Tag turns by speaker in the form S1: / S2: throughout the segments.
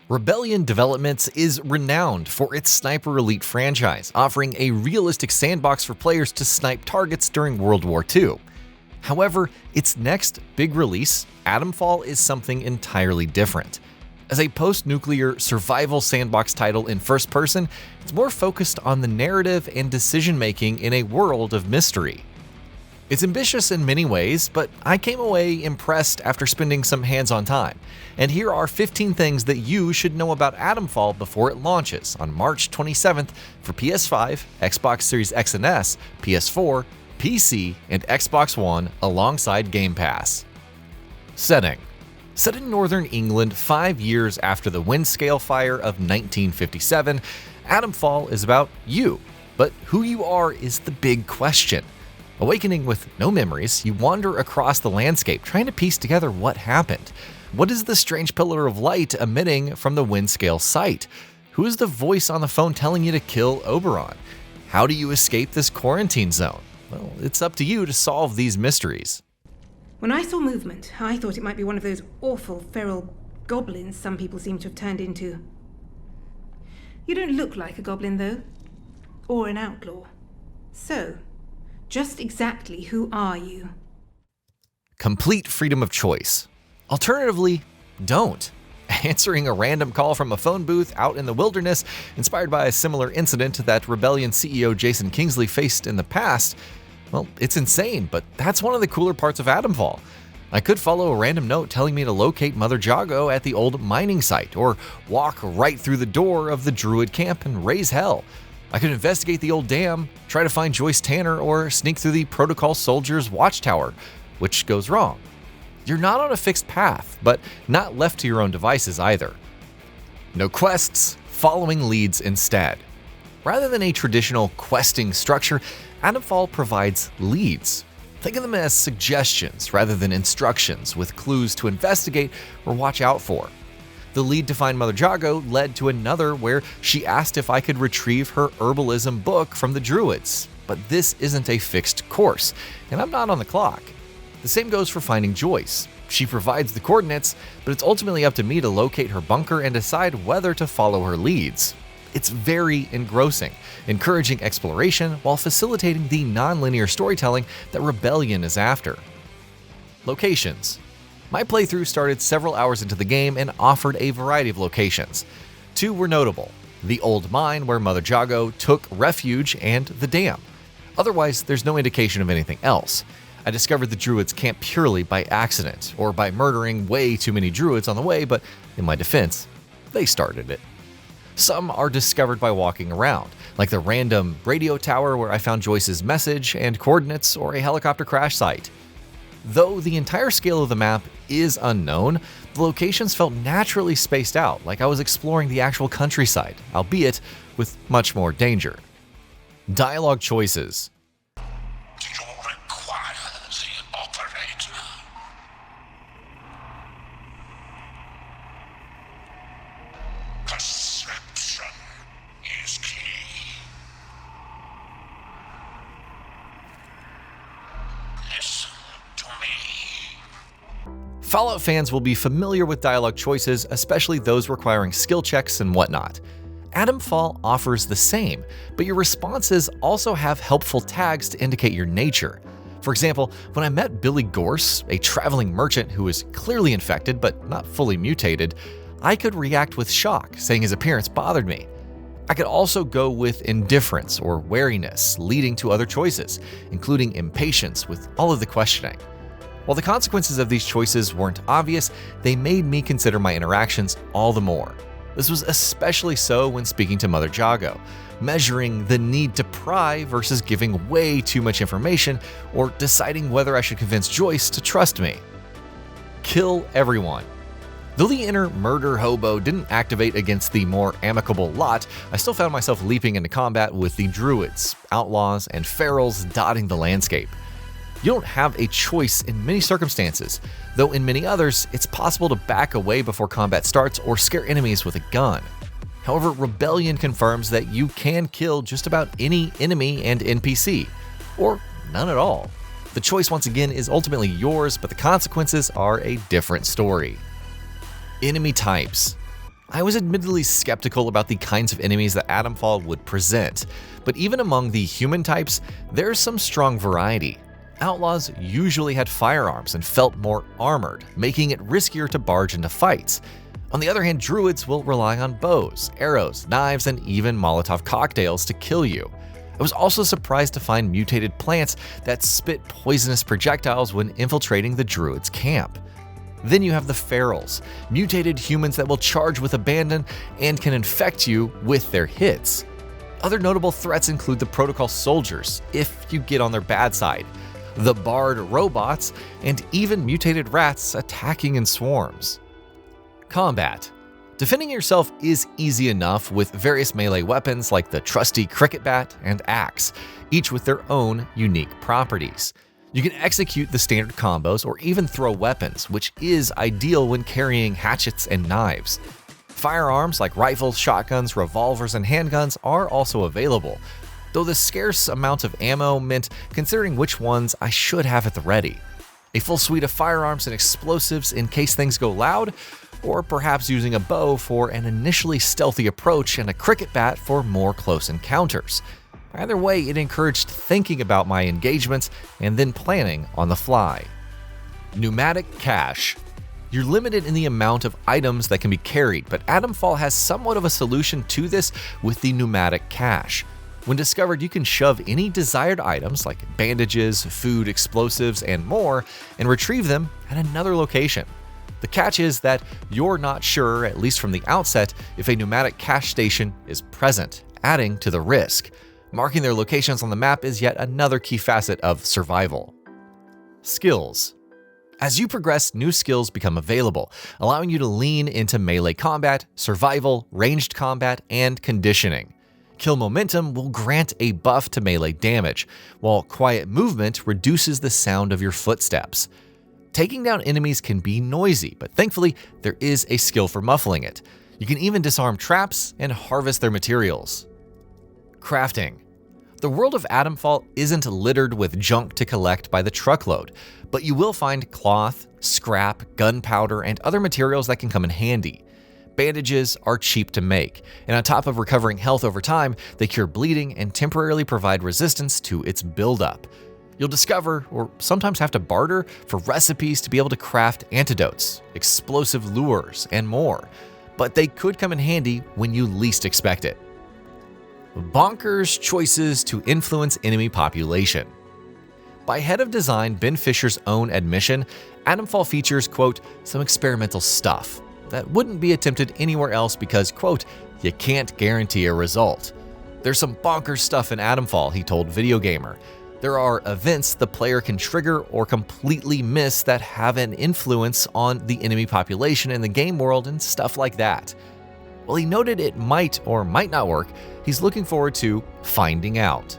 S1: Rebellion Developments is renowned for its Sniper Elite franchise, offering a realistic sandbox for players to snipe targets during World War II. However, its next big release, Atomfall, is something entirely different. As a post-nuclear survival sandbox title in first person, it's more focused on the narrative and decision-making in a world of mystery. It's ambitious in many ways, but I came away impressed after spending some hands-on time. And here are 15 things that you should know about Atomfall before it launches on March 27th for PS5, Xbox Series X and S, PS4, PC, and Xbox One alongside Game Pass. Setting. Set in northern England 5 years after the Windscale fire of 1957, Atomfall is about you. But who you are is the big question. Awakening with no memories, you wander across the landscape trying to piece together what happened. What is the strange pillar of light emitting from the Windscale site? Who is the voice on the phone telling you to kill Oberon? How do you escape this quarantine zone? Well, it's up to you to solve these mysteries.
S2: When I saw movement, I thought it might be one of those awful feral goblins some people seem to have turned into. You don't look like a goblin, though, or an outlaw. So, just exactly who are you?
S1: Complete freedom of choice. Alternatively, don't. Answering a random call from a phone booth out in the wilderness, inspired by a similar incident that Rebellion CEO Jason Kingsley faced in the past, well, it's insane, but that's one of the cooler parts of Atomfall. I could follow a random note telling me to locate Mother Jago at the old mining site, or walk right through the door of the Druid camp and raise hell. I could investigate the old dam, try to find Joyce Tanner, or sneak through the Protocol Soldiers' watchtower, which goes wrong. You're not on a fixed path, but not left to your own devices either. No quests, following leads instead. Rather than a traditional questing structure, Atomfall provides leads. Think of them as suggestions rather than instructions, with clues to investigate or watch out for. The lead to find Mother Jago led to another where she asked if I could retrieve her herbalism book from the Druids. But this isn't a fixed course, and I'm not on the clock. The same goes for finding Joyce. She provides the coordinates, but it's ultimately up to me to locate her bunker and decide whether to follow her leads. It's very engrossing, encouraging exploration while facilitating the non-linear storytelling that Rebellion is after. Locations. My playthrough started several hours into the game and offered a variety of locations. 2 were notable: the old mine where Mother Jago took refuge and the dam. Otherwise, there's no indication of anything else. I discovered the Druids camp purely by accident, or by murdering way too many Druids on the way, but in my defense, they started it. Some are discovered by walking around, like the random radio tower where I found Joyce's message and coordinates, or a helicopter crash site. Though the entire scale of the map is unknown, the locations felt naturally spaced out, like I was exploring the actual countryside, albeit with much more danger. Dialogue choices.
S3: Do you require the operator? Perception is key. Listen to me.
S1: Fallout fans will be familiar with dialogue choices, especially those requiring skill checks and whatnot. Atomfall offers the same, but your responses also have helpful tags to indicate your nature. For example, when I met Billy Gorse, a traveling merchant who was clearly infected but not fully mutated, I could react with shock, saying his appearance bothered me. I could also go with indifference or wariness, leading to other choices, including impatience with all of the questioning. While the consequences of these choices weren't obvious, they made me consider my interactions all the more. This was especially so when speaking to Mother Jago, measuring the need to pry versus giving way too much information, or deciding whether I should convince Joyce to trust me. Kill everyone. Though the inner murder hobo didn't activate against the more amicable lot, I still found myself leaping into combat with the Druids, Outlaws, and Ferals dotting the landscape. You don't have a choice in many circumstances, though in many others, it's possible to back away before combat starts or scare enemies with a gun. However, Rebellion confirms that you can kill just about any enemy and NPC, or none at all. The choice once again is ultimately yours, but the consequences are a different story. Enemy types. I was admittedly skeptical about the kinds of enemies that Atomfall would present, but even among the human types, there's some strong variety. Outlaws usually had firearms and felt more armored, making it riskier to barge into fights. On the other hand, druids will rely on bows, arrows, knives, and even Molotov cocktails to kill you. I was also surprised to find mutated plants that spit poisonous projectiles when infiltrating the druids' camp. Then you have the ferals, mutated humans that will charge with abandon and can infect you with their hits. Other notable threats include the protocol soldiers, if you get on their bad side, the B.A.R.D robots, and even mutated rats attacking in swarms. Combat. Defending yourself is easy enough with various melee weapons like the trusty cricket bat and axe, each with their own unique properties. You can execute the standard combos or even throw weapons, which is ideal when carrying hatchets and knives. Firearms like rifles, shotguns, revolvers, and handguns are also available, though the scarce amount of ammo meant considering which ones I should have at the ready. A full suite of firearms and explosives in case things go loud, or perhaps using a bow for an initially stealthy approach and a cricket bat for more close encounters. Either way, it encouraged thinking about my engagements and then planning on the fly. Pneumatic cache. You're limited in the amount of items that can be carried, but Atomfall has somewhat of a solution to this with the pneumatic cache. When discovered, you can shove any desired items like bandages, food, explosives, and more, and retrieve them at another location. The catch is that you're not sure, at least from the outset, if a pneumatic cache station is present, adding to the risk. Marking their locations on the map is yet another key facet of survival. Skills. As you progress, new skills become available, allowing you to lean into melee combat, survival, ranged combat, and conditioning. Kill momentum will grant a buff to melee damage, while quiet movement reduces the sound of your footsteps. Taking down enemies can be noisy, but thankfully there is a skill for muffling it. You can even disarm traps and harvest their materials. Crafting. The world of Atomfall isn't littered with junk to collect by the truckload, but you will find cloth, scrap, gunpowder, and other materials that can come in handy. Bandages are cheap to make, and on top of recovering health over time, they cure bleeding and temporarily provide resistance to its buildup. You'll discover, or sometimes have to barter, for recipes to be able to craft antidotes, explosive lures, and more, but they could come in handy when you least expect it. Bonkers choices to influence enemy population. By head of design Ben Fisher's own admission, Atomfall features, quote, some experimental stuff that wouldn't be attempted anywhere else because, quote, you can't guarantee a result. There's some bonkers stuff in Atomfall, he told Video Gamer. There are events the player can trigger or completely miss that have an influence on the enemy population in the game world and stuff like that. While he noted it might or might not work, he's looking forward to finding out.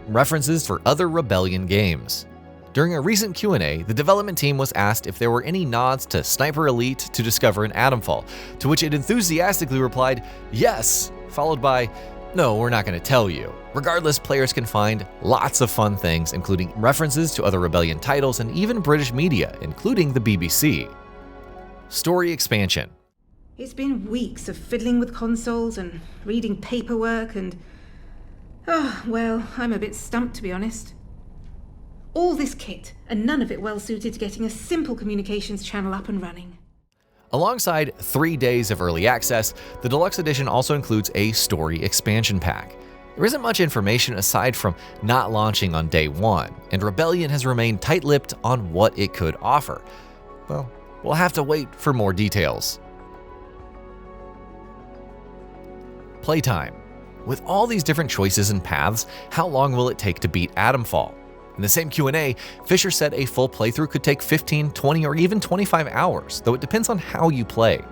S1: References for other Rebellion games. During a recent Q&A, the development team was asked if there were any nods to Sniper Elite to discover in Atomfall, to which it enthusiastically replied, yes, followed by, no, we're not going to tell you. Regardless, players can find lots of fun things, including references to other Rebellion titles and even British media, including the BBC. Story expansion.
S2: It's been weeks of fiddling with consoles and reading paperwork and... well, I'm a bit stumped, to be honest. All this kit, and none of it well suited to getting a simple communications channel up and running.
S1: Alongside 3 days of early access, the Deluxe Edition also includes a story expansion pack. There isn't much information aside from not launching on day one, and Rebellion has remained tight-lipped on what it could offer. Well, we'll have to wait for more details. Playtime. With all these different choices and paths, how long will it take to beat Atomfall? In the same Q&A, Fisher said a full playthrough could take 15, 20, or even 25 hours, though it depends on how you play.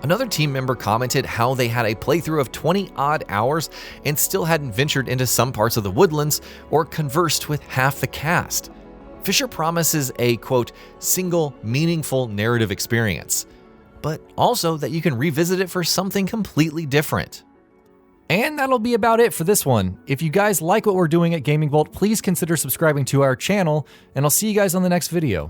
S1: Another team member commented how they had a playthrough of 20-odd hours and still hadn't ventured into some parts of the woodlands or conversed with half the cast. Fisher promises a, quote, single, meaningful narrative experience, but also that you can revisit it for something completely different.
S4: And that'll be about it for this one. If you guys like what we're doing at Gaming Vault, please consider subscribing to our channel, and I'll see you guys on the next video.